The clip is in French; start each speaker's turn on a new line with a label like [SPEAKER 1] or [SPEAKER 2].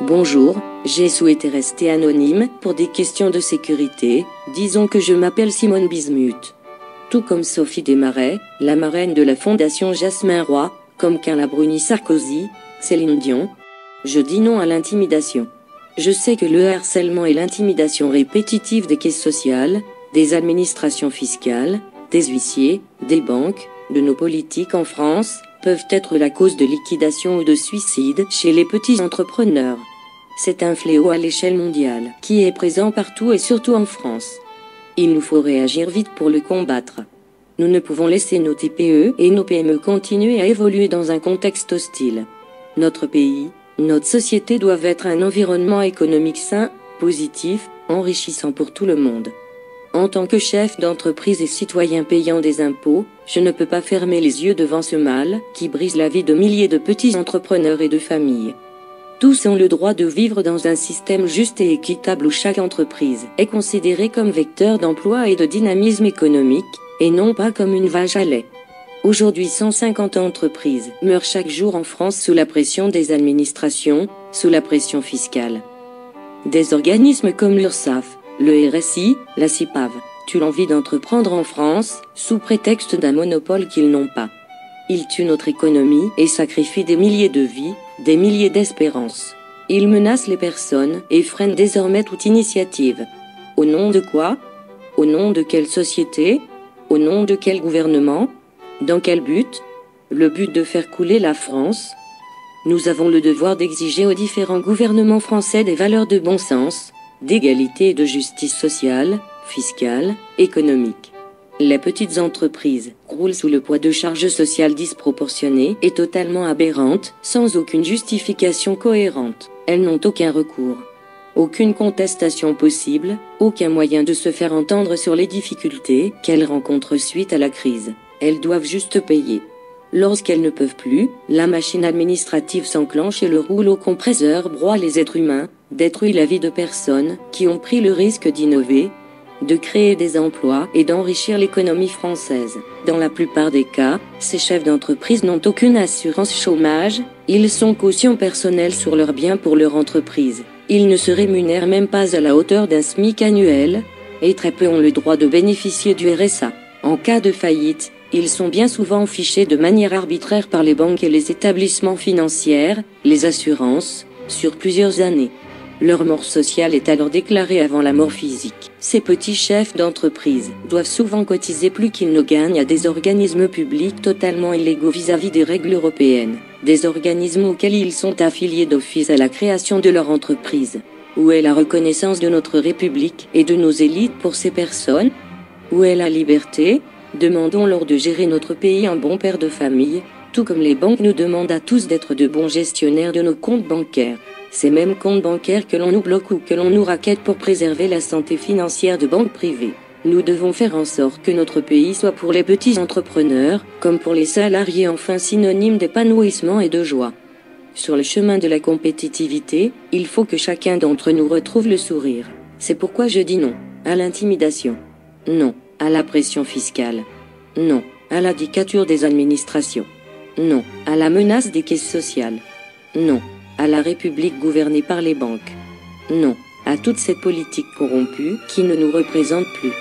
[SPEAKER 1] Bonjour, j'ai souhaité rester anonyme pour des questions de sécurité. Disons que je m'appelle Simone Bismuth. Tout comme Sophie Desmarais, la marraine de la Fondation Jasmin Roy, comme Carla Bruni Sarkozy, Céline Dion. Je dis non à l'intimidation. Je sais que le harcèlement et l'intimidation répétitive des caisses sociales, des administrations fiscales, des huissiers, des banques, de nos politiques en France, peuvent être la cause de liquidation ou de suicide chez les petits entrepreneurs. C'est un fléau à l'échelle mondiale qui est présent partout et surtout en France. Il nous faut réagir vite pour le combattre. Nous ne pouvons laisser nos TPE et nos PME continuer à évoluer dans un contexte hostile. Notre pays, notre société doivent être un environnement économique sain, positif, enrichissant pour tout le monde. En tant que chef d'entreprise et citoyen payant des impôts, je ne peux pas fermer les yeux devant ce mal qui brise la vie de milliers de petits entrepreneurs et de familles. Tous ont le droit de vivre dans un système juste et équitable où chaque entreprise est considérée comme vecteur d'emploi et de dynamisme économique, et non pas comme une vache à lait. Aujourd'hui 150 entreprises meurent chaque jour en France sous la pression des administrations, sous la pression fiscale. Des organismes comme l'URSSAF, le RSI, la CIPAV, tuent l'envie d'entreprendre en France, sous prétexte d'un monopole qu'ils n'ont pas. Ils tuent notre économie et sacrifient des milliers de vies, des milliers d'espérances. Ils menacent les personnes et freinent désormais toute initiative. Au nom de quoi? Au nom de quelle société? Au nom de quel gouvernement? Dans quel but? Le but de faire couler la France? Nous avons le devoir d'exiger aux différents gouvernements français des valeurs de bon sens, d'égalité et de justice sociale, fiscale, économique. Les petites entreprises croulent sous le poids de charges sociales disproportionnées et totalement aberrantes, sans aucune justification cohérente. Elles n'ont aucun recours, aucune contestation possible, aucun moyen de se faire entendre sur les difficultés qu'elles rencontrent suite à la crise. Elles doivent juste payer. Lorsqu'elles ne peuvent plus, la machine administrative s'enclenche et le rouleau compresseur broie les êtres humains, détruit la vie de personnes qui ont pris le risque d'innover, de créer des emplois et d'enrichir l'économie française. Dans la plupart des cas, ces chefs d'entreprise n'ont aucune assurance chômage, ils sont caution personnelle sur leurs biens pour leur entreprise. Ils ne se rémunèrent même pas à la hauteur d'un SMIC annuel, et très peu ont le droit de bénéficier du RSA. En cas de faillite, ils sont bien souvent fichés de manière arbitraire par les banques et les établissements financiers, les assurances, sur plusieurs années. Leur mort sociale est alors déclarée avant la mort physique. Ces petits chefs d'entreprise doivent souvent cotiser plus qu'ils ne gagnent à des organismes publics totalement illégaux vis-à-vis des règles européennes, des organismes auxquels ils sont affiliés d'office à la création de leur entreprise. Où est la reconnaissance de notre République et de nos élites pour ces personnes? Où est la liberté? Demandons-leur de gérer notre pays en bon père de famille, tout comme les banques nous demandent à tous d'être de bons gestionnaires de nos comptes bancaires. Ces mêmes comptes bancaires que l'on nous bloque ou que l'on nous raquette pour préserver la santé financière de banques privées. Nous devons faire en sorte que notre pays soit pour les petits entrepreneurs, comme pour les salariés, enfin synonyme d'épanouissement et de joie. Sur le chemin de la compétitivité, il faut que chacun d'entre nous retrouve le sourire. C'est pourquoi je dis non à l'intimidation. Non à la pression fiscale. Non à la dictature des administrations. Non à la menace des caisses sociales. Non à la République gouvernée par les banques. Non à toute cette politique corrompue qui ne nous représente plus.